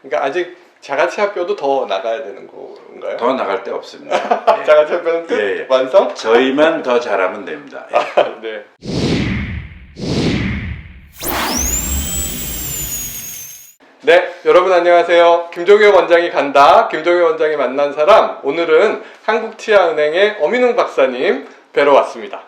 그러니까 아직 자가치아뼈도 더 나가야 되는 건가요? 더 나갈 데 없습니다. 예. 자가치아뼈는 끝? 예, 예. 완성? 저희만 더 잘하면 됩니다. 예. 네. 네, 여러분 안녕하세요. 김종혁 원장이 간다. 김종혁 원장이 만난 사람. 오늘은 한국치아은행의 엄인웅 박사님 뵈러 왔습니다.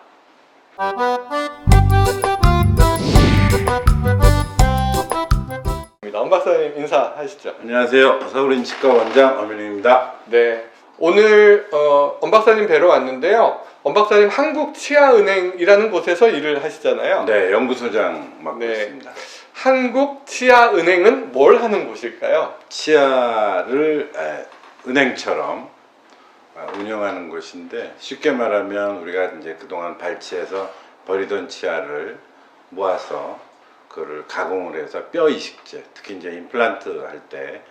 엄 박사님 인사하시죠. 안녕하세요. 서울인치과 원장 엄인웅입니다. 네, 오늘 엄 박사님 뵈러 왔는데요. 엄 박사님 한국치아은행이라는 곳에서 일을 하시잖아요. 네, 연구소장 맡고 네. 있습니다. 한국치아은행은 뭘 하는 곳일까요? 치아를 은행처럼 운영하는 곳인데, 쉽게 말하면 우리가 이제 그동안 발치해서 버리던 치아를 모아서 그거를 가공을 해서 뼈 이식제, 특히 이제 임플란트 할 때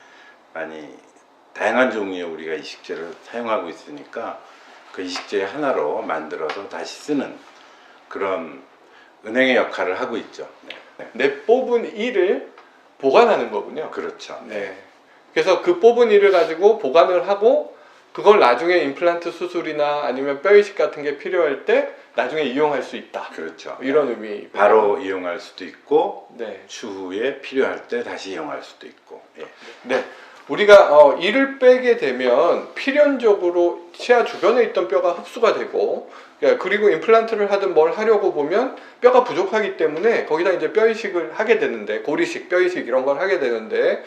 많이 다양한 종류의 우리가 이식제를 사용하고 있으니까 그 이식제 하나로 만들어서 다시 쓰는 그런 은행의 역할을 하고 있죠. 네. 내 뽑은 이를 보관하는 거군요. 그렇죠. 네. 그래서 그 뽑은 이를 가지고 보관을 하고 그걸 나중에 임플란트 수술이나 아니면 뼈 이식 같은 게 필요할 때 나중에 이용할 수 있다. 그렇죠. 이런 의미. 바로 이용할 수도 있고, 네. 추후에 필요할 때 다시 이용할 수도 있고. 예. 네. 우리가 이를 빼게 되면 필연적으로 치아 주변에 있던 뼈가 흡수가 되고, 그리고 임플란트를 하든 뭘 하려고 보면 뼈가 부족하기 때문에 거기다 이제 뼈 이식을 하게 되는데, 고리식, 뼈 이식 이런 걸 하게 되는데,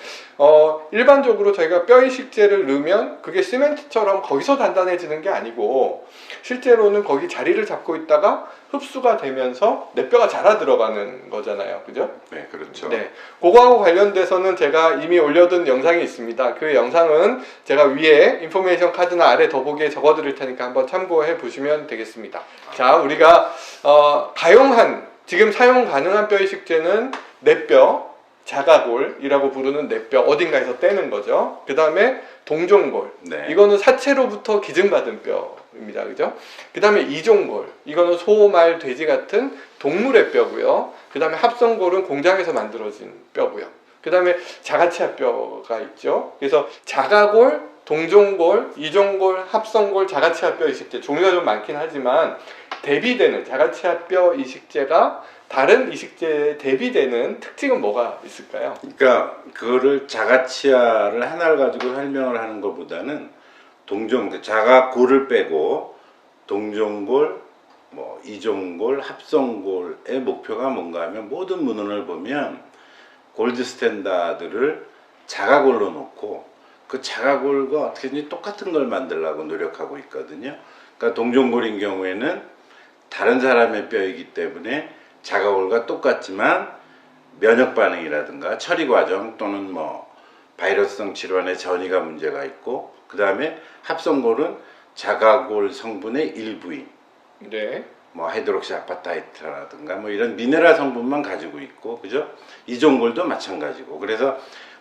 일반적으로 저희가 뼈 이식제를 넣으면 그게 시멘트처럼 거기서 단단해지는 게 아니고, 실제로는 거기 자리를 잡고 있다가 흡수가 되면서 내 뼈가 자라 들어가는 거잖아요. 그죠? 네, 그렇죠. 네. 그거하고 관련돼서는 제가 이미 올려둔 영상이 있습니다. 그 영상은 제가 위에 인포메이션 카드나 아래 더보기에 적어드릴 테니까 한번 참고해 보시면 되겠습니다. 자, 우리가 가용한, 지금 사용 가능한 뼈 이식제는 뇌뼈, 자가골이라고 부르는 뇌뼈, 어딘가에서 떼는 거죠. 그 다음에 동종골, 네. 이거는 사체로부터 기증받은 뼈입니다. 그죠? 그 다음에 이종골, 이거는 소, 말, 돼지 같은 동물의 뼈고요. 그 다음에 합성골은 공장에서 만들어진 뼈고요. 그 다음에 자가치아뼈가 있죠. 그래서 자가골, 동종골, 이종골, 합성골, 자가치아뼈 이식제, 종류가 좀 많긴 하지만 대비되는 자가치아뼈 이식제가 다른 이식제에 대비되는 특징은 뭐가 있을까요? 그러니까 그거를 자가치아를 하나를 가지고 설명을 하는 것보다는 자가골을 빼고 동종골, 뭐 이종골, 합성골의 목표가 뭔가 하면 모든 문헌을 보면 골드 스탠다드를 자가골로 놓고 그 자가골과 어떻게든지 똑같은 걸 만들려고 노력하고 있거든요. 그러니까 동종골인 경우에는 다른 사람의 뼈이기 때문에 자가골과 똑같지만 면역 반응이라든가 처리 과정 또는 뭐 바이러스성 질환의 전이가 문제가 있고, 그 다음에 합성골은 자가골 성분의 일부인, 네. 뭐 하이드록시 아파타이트라든가 뭐 이런 미네랄 성분만 가지고 있고, 그죠? 이종골도 마찬가지고. 그래서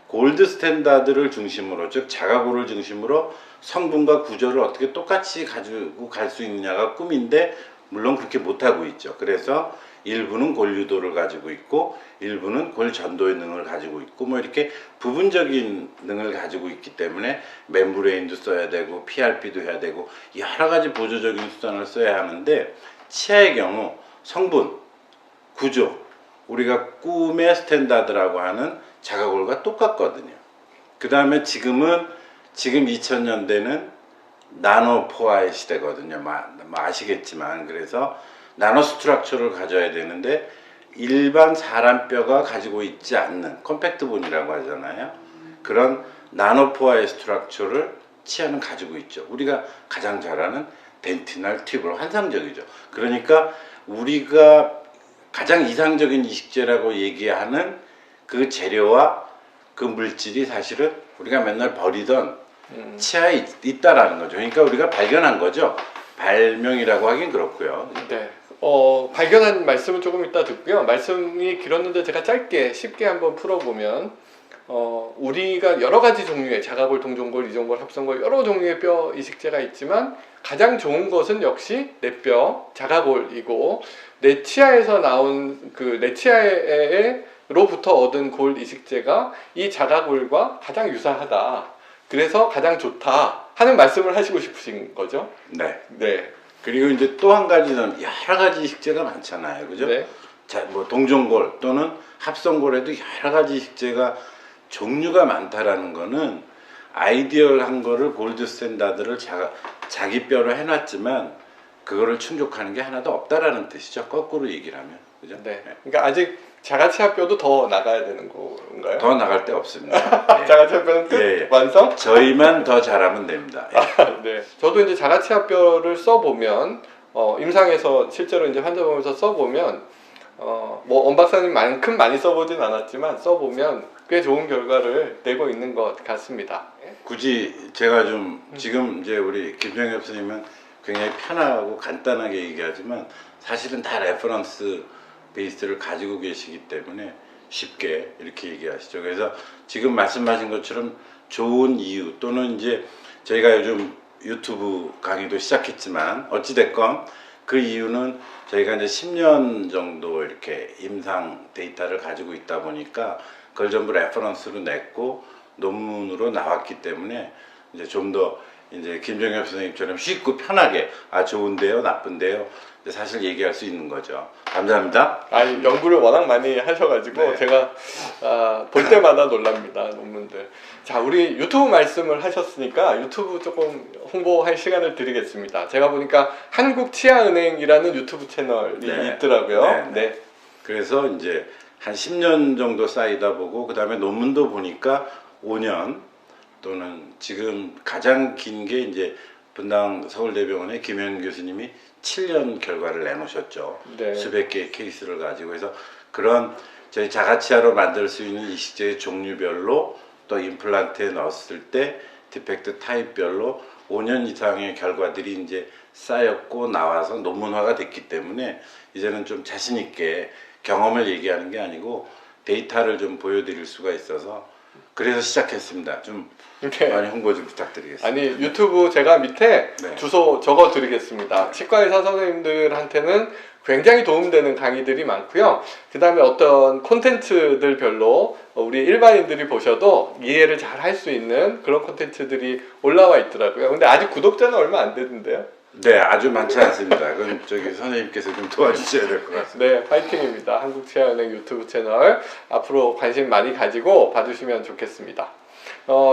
골드 스탠다드를 중심으로, 즉 자가골을 중심으로 성분과 구조를 어떻게 똑같이 가지고 갈 수 있느냐가 꿈인데, 물론 그렇게 못하고 있죠. 그래서 일부는 골 유도를 가지고 있고 일부는 골 전도의 능을 가지고 있고, 뭐 이렇게 부분적인 능을 가지고 있기 때문에 멤브레인도 써야 되고 PRP도 해야 되고 여러 가지 보조적인 수단을 써야 하는데, 치아의 경우 성분, 구조, 우리가 꿈의 스탠다드라고 하는 자가골과 똑같거든요. 그 다음에 지금 2000년대는 나노포화의 시대거든요. 아시겠지만, 그래서 나노 스트럭처를 가져야 되는데 일반 사람 뼈가 가지고 있지 않는 컴팩트 본이라고 하잖아요. 그런 나노포화의 스트럭처를 치아는 가지고 있죠. 우리가 가장 잘 아는 덴티날 튜브로 환상적이죠. 그러니까 우리가 가장 이상적인 이식제라고 얘기하는 그 재료와 그 물질이 사실은 우리가 맨날 버리던 치아에 있다라는 거죠. 그러니까 우리가 발견한 거죠. 발명이라고 하긴 그렇고요. 네. 발견한 말씀은 조금 이따 듣고요. 말씀이 길었는데 제가 짧게 쉽게 한번 풀어보면, 우리가 여러 가지 종류의 자가골, 동종골, 이종골, 합성골 여러 종류의 뼈 이식제가 있지만 가장 좋은 것은 역시 뇌뼈, 자가골이고, 내 치아에서 나온 내 치아의 로부터 얻은 골 이식제가 이 자가골과 가장 유사하다. 그래서 가장 좋다 하는 말씀을 하시고 싶으신 거죠? 네. 네. 그리고 이제 또 한 가지는 여러 가지 식재가 많잖아요. 그죠? 네. 자, 뭐 동종골 또는 합성골에도 여러 가지 식재가 종류가 많다라는 거는 아이디얼한 거를 골드 스탠다드를 자기 뼈로 해놨지만 그거를 충족하는 게 하나도 없다라는 뜻이죠. 거꾸로 얘기를 하면. 그죠? 네. 그러니까 아직 자가치아뼈도 더 나가야 되는 건가요? 더 나갈 데 없습니다. 예. 자가치아뼈는 끝? 예, 예. 완성? 저희만 더 잘하면 됩니다. 예. 네. 저도 이제 자가치아뼈를 써보면 임상에서 실제로 이제 환자 보면서 써보면 뭐 엄 박사님만큼 많이 써보진 않았지만 써보면 꽤 좋은 결과를 내고 있는 것 같습니다. 굳이 제가 좀 지금 이제 우리 김정엽 선생님은 굉장히 편하고 간단하게 얘기하지만 사실은 다 레퍼런스 베이스를 가지고 계시기 때문에 쉽게 이렇게 얘기하시죠. 그래서 지금 말씀하신 것처럼 좋은 이유 또는 이제 저희가 요즘 유튜브 강의도 시작했지만 어찌됐건 그 이유는 저희가 이제 10년 정도 이렇게 임상 데이터를 가지고 있다 보니까 그걸 전부 레퍼런스로 냈고 논문으로 나왔기 때문에 이제 좀 더 이제 김정엽 선생님처럼 쉽고 편하게 좋은데요, 나쁜데요, 사실 얘기할 수 있는 거죠. 감사합니다. 아니 연구를 워낙 많이 하셔가지고 네. 제가 볼 때마다 놀랍니다 논문들. 자, 우리 유튜브 말씀을 하셨으니까 유튜브 조금 홍보할 시간을 드리겠습니다. 제가 보니까 한국치아은행이라는 유튜브 채널이 네. 있더라고요. 네. 네. 그래서 이제 한 10년 정도 쌓이다 보고 그 다음에 논문도 보니까 5년 또는 지금 가장 긴 게 이제 분당 서울대병원의 김현 교수님이 7년 결과를 내놓으셨죠. 네. 수백 개의 케이스를 가지고 해서 그런 저희 자가치아로 만들 수 있는 이식제의 종류별로 또 임플란트에 넣었을 때 디펙트 타입별로 5년 이상의 결과들이 이제 쌓였고 나와서 논문화가 됐기 때문에 이제는 좀 자신 있게 경험을 얘기하는 게 아니고 데이터를 좀 보여드릴 수가 있어서 그래서 시작했습니다. 좀 네. 많이 홍보 좀 부탁드리겠습니다. 아니 유튜브 제가 밑에 네. 주소 적어 드리겠습니다. 치과의사 선생님들한테는 굉장히 도움되는 강의들이 많고요. 그 다음에 어떤 콘텐츠들별로 우리 일반인들이 보셔도 이해를 잘 할 수 있는 그런 콘텐츠들이 올라와 있더라고요. 근데 아직 구독자는 얼마 안 되던데요? 네, 아주 많지 않습니다. 그건 저기 선생님께서 좀 도와주셔야 될 것 같습니다. 네, 파이팅입니다. 한국치아은행 유튜브 채널 앞으로 관심 많이 가지고 봐주시면 좋겠습니다.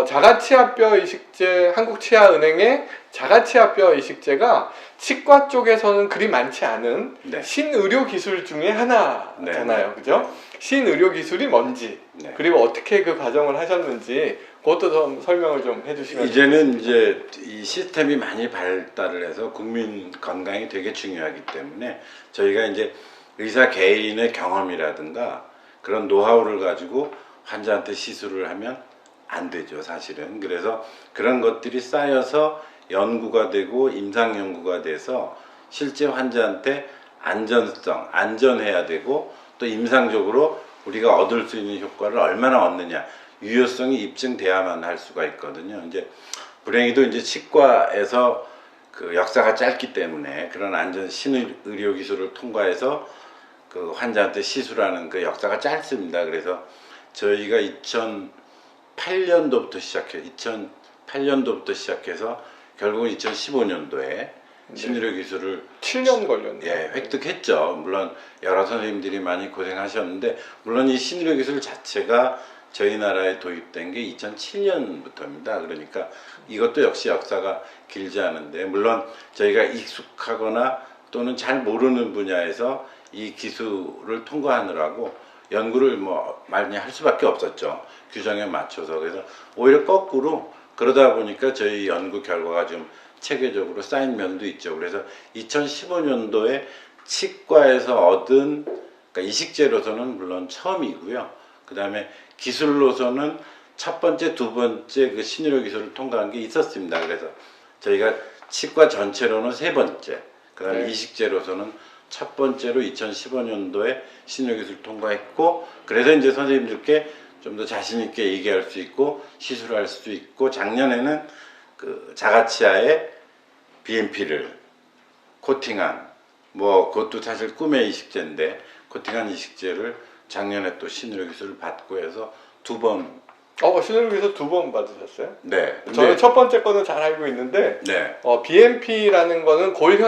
자가치아뼈 이식제, 한국치아은행의 자가치아뼈 이식제가 치과 쪽에서는 그리 많지 않은 네. 신의료 기술 중에 하나잖아요. 네. 그죠? 신의료 기술이 뭔지, 네. 그리고 어떻게 그 과정을 하셨는지 그것도 좀 설명을 좀 해주시면 이제는 이제 이 시스템이 많이 발달을 해서 국민 건강이 되게 중요하기 때문에 저희가 이제 의사 개인의 경험이라든가 그런 노하우를 가지고 환자한테 시술을 하면 안 되죠, 사실은. 그래서 그런 것들이 쌓여서 연구가 되고 임상 연구가 돼서 실제 환자한테 안전성, 안전해야 되고 또 임상적으로 우리가 얻을 수 있는 효과를 얼마나 얻느냐, 유효성이 입증돼야만 할 수가 있거든요. 이제 불행히도 이제 치과에서 그 역사가 짧기 때문에 그런 안전 신의료 기술을 통과해서 그 환자한테 시술하는 그 역사가 짧습니다. 그래서 저희가 2008년도부터 시작해서 결국은 2015년도에 신의료 기술을 7년 걸렸네요. 예, 획득했죠. 물론 여러 선생님들이 많이 고생하셨는데 물론 이 신의료 기술 자체가 저희 나라에 도입된 게 2007년부터입니다. 그러니까 이것도 역시 역사가 길지 않은데 물론 저희가 익숙하거나 또는 잘 모르는 분야에서 이 기술을 통과하느라고 연구를 뭐 많이 할 수밖에 없었죠. 규정에 맞춰서. 그래서 오히려 거꾸로 그러다 보니까 저희 연구 결과가 좀 체계적으로 쌓인 면도 있죠. 그래서 2015년도에 치과에서 얻은 그러니까 이식제로서는 물론 처음이고요. 그 다음에 기술로서는 첫 번째, 두 번째 그 신의료 기술을 통과한 게 있었습니다. 그래서 저희가 치과 전체로는 세 번째, 그 다음에 네. 이식제로서는 첫 번째로 2015년도에 신의료 기술 통과했고, 그래서 이제 선생님들께 좀 더 자신 있게 얘기할 수 있고 시술할 수 있고 작년에는 그 자가치아에 BMP를 코팅한 뭐 그것도 사실 꿈의 이식제인데 코팅한 이식제를 작년에 또 신의료 기술을 받고 해서 2번. 신의료기술 2번 받으셨어요? 네. 저는 첫 번째 거는 잘 알고 있는데 네. BMP라는 거는 골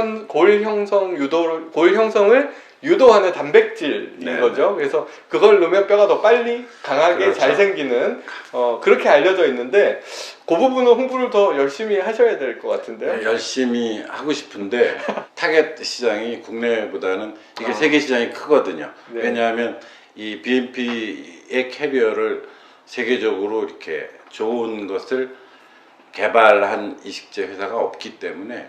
형성을 유도하는 단백질인 네, 거죠. 그래서 그걸 넣으면 뼈가 더 빨리 강하게 그렇죠. 잘 생기는 그렇게 알려져 있는데 그 부분은 홍보를 더 열심히 하셔야 될 것 같은데요. 열심히 하고 싶은데 타겟 시장이 국내보다는 이게 세계 시장이 크거든요. 네. 왜냐하면 이 BMP의 캐리어를 세계적으로 이렇게 좋은 것을 개발한 이식제 회사가 없기 때문에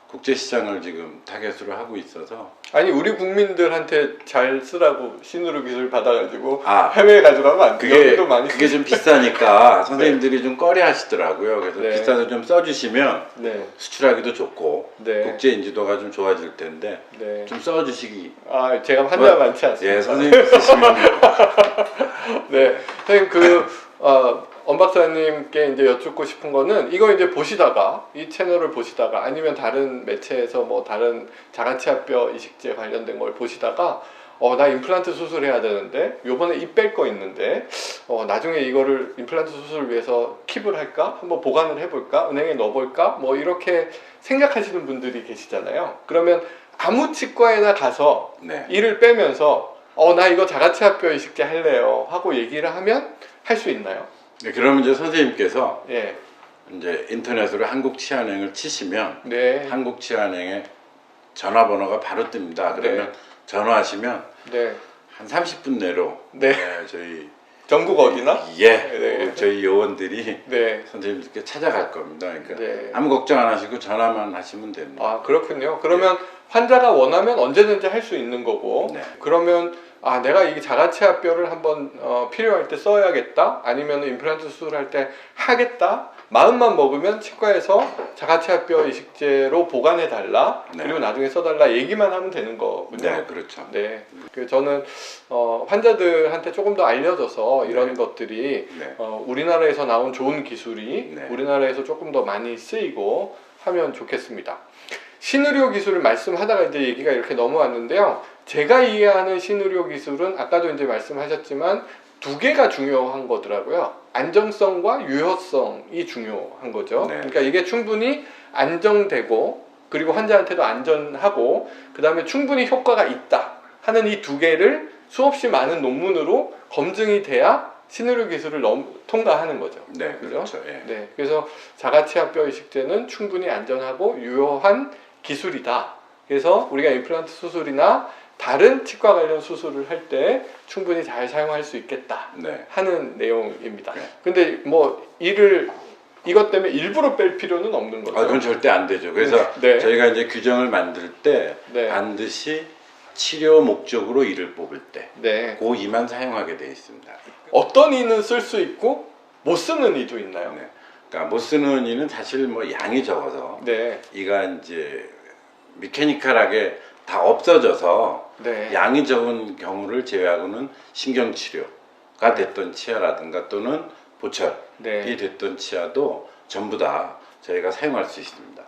국제 시장을 지금 타겟으로 하고 있어서 아니 우리 국민들한테 잘 쓰라고 신의료 기술 받아가지고 아, 해외에 가져가면 안 돼요. 여기도 많이 그게 좀 비싸니까 선생님들이 좀 꺼려 하시더라고요. 그래서 네. 비싸서 좀 써주시면 네. 수출하기도 좋고 네. 국제 인지도가 좀 좋아질 텐데 네. 좀 써주시기. 제가 환자 많지 않습니다. 예, 선생님 쓰시면 네, 선생님 엄 박사님께 이제 여쭙고 싶은 거는 이거 이제 보시다가 이 채널을 보시다가 아니면 다른 매체에서 뭐 다른 자가치아뼈 이식제 관련된 걸 보시다가 나 임플란트 수술해야 되는데 요번에 입 뺄 거 있는데 나중에 이거를 임플란트 수술을 위해서 킵을 할까? 한번 보관을 해볼까? 은행에 넣어볼까? 뭐 이렇게 생각하시는 분들이 계시잖아요. 그러면 아무 치과에나 가서 네. 이를 빼면서 나 이거 자가치아뼈 이식제 할래요 하고 얘기를 하면 할 수 있나요? 네, 그러면 이제 선생님께서 예. 이제 인터넷으로 한국치안행을 치시면 네. 한국치안행에 전화번호가 바로 뜹니다. 그러면 전화하시면 네. 한 30분 내로 네. 저희 전국 어디나? 예, 네. 저희 요원들이 네. 선생님들께 찾아갈 겁니다. 그러니까 네. 아무 걱정 안 하시고 전화만 하시면 됩니다. 그렇군요. 그러면 환자가 원하면 언제든지 할 수 있는 거고 네. 그러면 내가 이 자가치아뼈를 한번 필요할 때 써야겠다 아니면 임플란트 수술할 때 하겠다 마음만 먹으면 치과에서 자가치아뼈 이식제로 보관해 달라 네. 그리고 나중에 써달라 얘기만 하면 되는 거군요. 네, 그렇죠. 네, 저는 환자들한테 조금 더 알려져서 이런 네. 것들이 네. 우리나라에서 나온 좋은 기술이 네. 우리나라에서 조금 더 많이 쓰이고 하면 좋겠습니다. 신의료 기술을 말씀하다가 이제 얘기가 이렇게 넘어왔는데요. 제가 이해하는 신의료 기술은 아까도 이제 말씀하셨지만 2개가 중요한 거더라고요. 안정성과 유효성이 중요한 거죠. 네. 그러니까 이게 충분히 안정되고 그리고 환자한테도 안전하고 그 다음에 충분히 효과가 있다 하는 이 2개를 수없이 많은 논문으로 검증이 돼야 신의료 기술을 통과하는 거죠. 네, 그죠? 그렇죠. 예. 네, 그래서 자가치아뼈 이식제는 충분히 안전하고 유효한 기술이다. 그래서 우리가 임플란트 수술이나 다른 치과 관련 수술을 할 때 충분히 잘 사용할 수 있겠다 네. 하는 내용입니다. 네. 근데 뭐 이것 때문에 일부러 뺄 필요는 없는 거죠. 그건 절대 안 되죠. 그래서 네. 저희가 이제 규정을 만들 때 네. 반드시 치료 목적으로 이를 뽑을 때 네. 그 이만 사용하게 되어 있습니다. 어떤 이는 쓸 수 있고 못 쓰는 이도 있나요? 네. 그러니까 못 쓰는 이는 사실 뭐 양이 적어서 네. 이가 이제 미케니컬하게 다 없어져서 네. 양이 적은 경우를 제외하고는 신경치료가 됐던 치아라든가 또는 보철이 네. 됐던 치아도 전부 다 저희가 사용할 수 있습니다.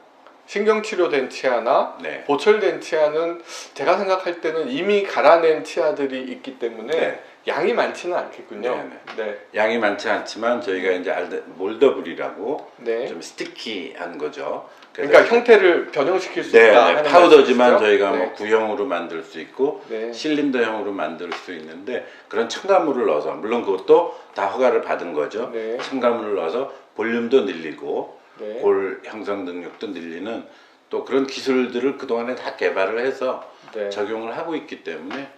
신경치료된 치아나 네. 보철된 치아는 제가 생각할 때는 이미 갈아낸 치아들이 있기 때문에 네. 양이 많지는 않겠군요. 네. 양이 많지 않지만 저희가 이제 몰더블이라고 네. 좀 스티키한 거죠. 그러니까 형태를 변형시킬 수 네, 있다 네, 하는 파우더지만 말씀이시죠? 저희가 네. 뭐 구형으로 만들 수 있고 네. 실린더형으로 만들 수 있는데 그런 첨가물을 넣어서 물론 그것도 다 허가를 받은 거죠. 네. 첨가물을 넣어서 볼륨도 늘리고 네. 골 형성 능력도 늘리는 또 그런 기술들을 그동안에 다 개발을 해서 네. 적용을 하고 있기 때문에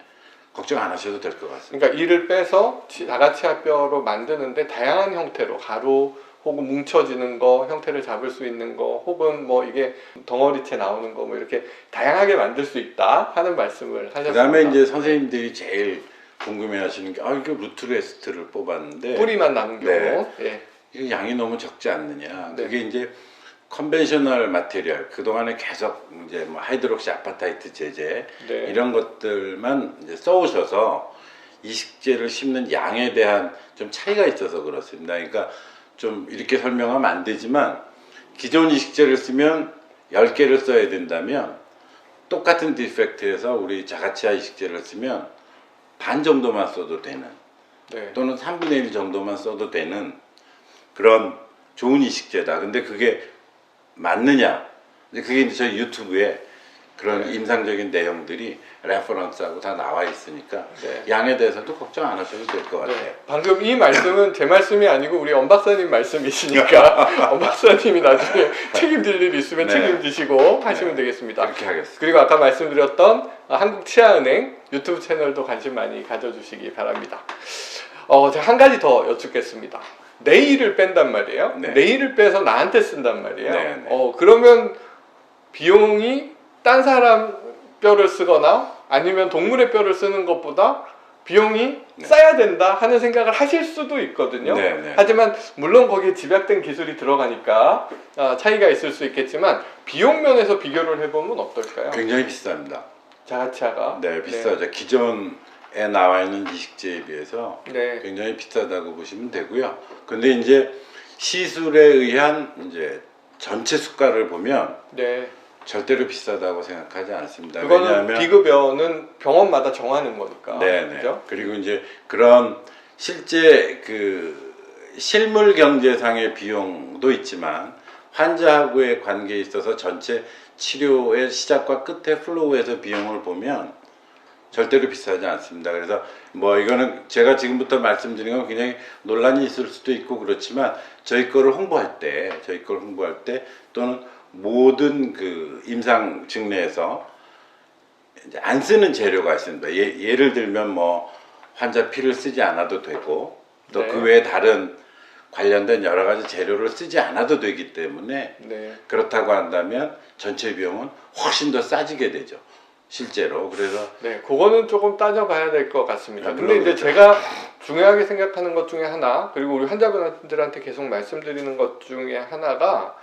걱정 안 하셔도 될 것 같습니다. 그러니까 이를 빼서 자가치아뼈로 만드는데 다양한 형태로 가루 혹은 뭉쳐지는 거 형태를 잡을 수 있는 거 혹은 뭐 이게 덩어리째 나오는 거 뭐 이렇게 다양하게 만들 수 있다 하는 말씀을 하셨습니다. 그다음에 이제 선생님들이 제일 궁금해하시는 게 이게 루트레스트를 뽑았는데 뿌리만 남은 경우 네. 예. 이게 양이 너무 적지 않느냐. 네. 그게 이제 컨벤셔널 마테리얼 그동안에 계속 이제 뭐 하이드록시 아파타이트 제제 네. 이런 것들만 이제 써오셔서 이식제를 심는 양에 대한 좀 차이가 있어서 그렇습니다. 그러니까 좀 이렇게 설명하면 안 되지만 기존 이식제를 쓰면 10개를 써야 된다면 똑같은 디펙트에서 우리 자가치아 이식제를 쓰면 반 정도만 써도 되는 네. 또는 3분의 1 정도만 써도 되는 그런 좋은 이식제다. 근데 그게 맞느냐? 근데 그게 이제 저희 유튜브에 그런 임상적인 내용들이 레퍼런스하고 다 나와 있으니까 네. 양에 대해서도 걱정 안 하셔도 될 것 같아요. 네. 방금 이 말씀은 제 말씀이 아니고 우리 엄 박사님 말씀이시니까 엄 박사님이 나중에 책임질 일 있으면 네. 책임지시고 하시면 되겠습니다. 그렇게 하겠습니다. 그리고 아까 말씀드렸던 한국치아은행 유튜브 채널도 관심 많이 가져주시기 바랍니다. 제가 한 가지 더 여쭙겠습니다. 네일을 뺀단 말이에요. 네. 네일을 빼서 나한테 쓴단 말이에요. 네, 네. 그러면 비용이 딴 사람 뼈를 쓰거나 아니면 동물의 뼈를 쓰는 것보다 비용이 네. 싸야 된다 하는 생각을 하실 수도 있거든요. 네, 네. 하지만 물론 거기에 집약된 기술이 들어가니까 차이가 있을 수 있겠지만 비용 면에서 비교를 해보면 어떨까요? 굉장히 비쌉니다. 자가치아가 네, 비싸죠. 기존에 나와 있는 이식제에 비해서 네. 굉장히 비싸다고 보시면 되고요. 근데 이제 시술에 의한 이제 전체 수가를 보면 네. 절대로 비싸다고 생각하지 않습니다. 그거는 왜냐하면 비급여는 병원마다 정하는 거니까. 네, 네. 그죠? 그리고 이제 그런 실제 그 실물 경제상의 비용도 있지만 환자하고의 관계에 있어서 전체 치료의 시작과 끝에 플로우에서 비용을 보면 절대로 비싸지 않습니다. 그래서 뭐 이거는 제가 지금부터 말씀드리는 건 굉장히 논란이 있을 수도 있고 그렇지만 저희 거를 홍보할 때 또는 모든 그 임상 증례에서 이제 안 쓰는 재료가 있습니다. 예를 들면 뭐 환자 피를 쓰지 않아도 되고 또 그 네. 외에 다른 관련된 여러 가지 재료를 쓰지 않아도 되기 때문에 네. 그렇다고 한다면 전체 비용은 훨씬 더 싸지게 되죠. 실제로. 그래서 네, 그거는 조금 따져봐야 될 것 같습니다. 아, 근데 이제 그렇죠. 제가 중요하게 생각하는 것 중에 하나, 그리고 우리 환자분들한테 계속 말씀드리는 것 중에 하나가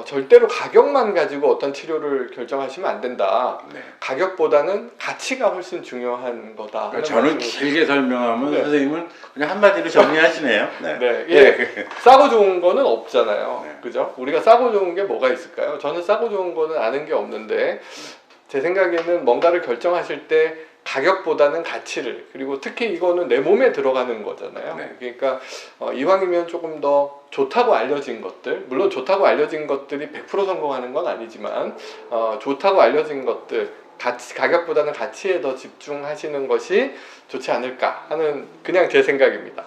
절대로 가격만 가지고 어떤 치료를 결정하시면 안 된다. 네. 가격보다는 가치가 훨씬 중요한 거다. 하는 저는 말씀을 길게 설명하면 네. 선생님은 그냥 한마디로 정리하시네요. 네. 네, 예. 싸고 좋은 거는 없잖아요. 네. 그죠? 우리가 싸고 좋은 게 뭐가 있을까요? 저는 싸고 좋은 거는 아는 게 없는데, 제 생각에는 뭔가를 결정하실 때 가격보다는 가치를, 그리고 특히 이거는 내 몸에 들어가는 거잖아요. 네. 그러니까 이왕이면 조금 더 좋다고 알려진 것들, 물론 좋다고 알려진 것들이 100% 성공하는 건 아니지만 좋다고 알려진 것들, 가격보다는 가치에 더 집중하시는 것이 좋지 않을까 하는 그냥 제 생각입니다.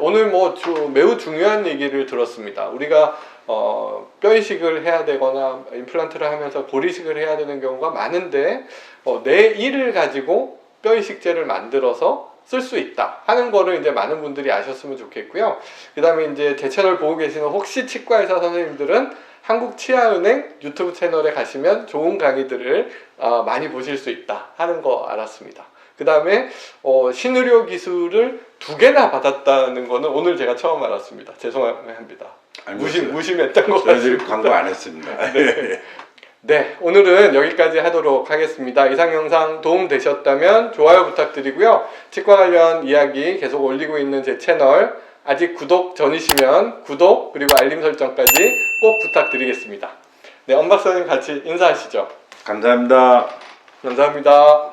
오늘 뭐 매우 중요한 얘기를 들었습니다. 우리가 뼈 이식을 해야 되거나 임플란트를 하면서 고리식을 해야 되는 경우가 많은데 내 일을 가지고 뼈 이식제를 만들어서 쓸 수 있다 하는 거를 이제 많은 분들이 아셨으면 좋겠고요. 그 다음에 이제 제 채널 보고 계시는 혹시 치과의사 선생님들은 한국치아은행 유튜브 채널에 가시면 좋은 강의들을 많이 보실 수 있다 하는 거 알았습니다. 그 다음에 신의료 기술을 2개나 받았다는 거는 오늘 제가 처음 알았습니다. 죄송합니다. 무심했던 것 저희들이 같습니다. 광고 안 했습니다. 네, 오늘은 여기까지 하도록 하겠습니다. 이상 영상 도움 되셨다면 좋아요 부탁드리고요. 치과 관련 이야기 계속 올리고 있는 제 채널 아직 구독 전이시면 구독 그리고 알림 설정까지 꼭 부탁드리겠습니다. 네, 엄 박사님 같이 인사하시죠. 감사합니다. 감사합니다.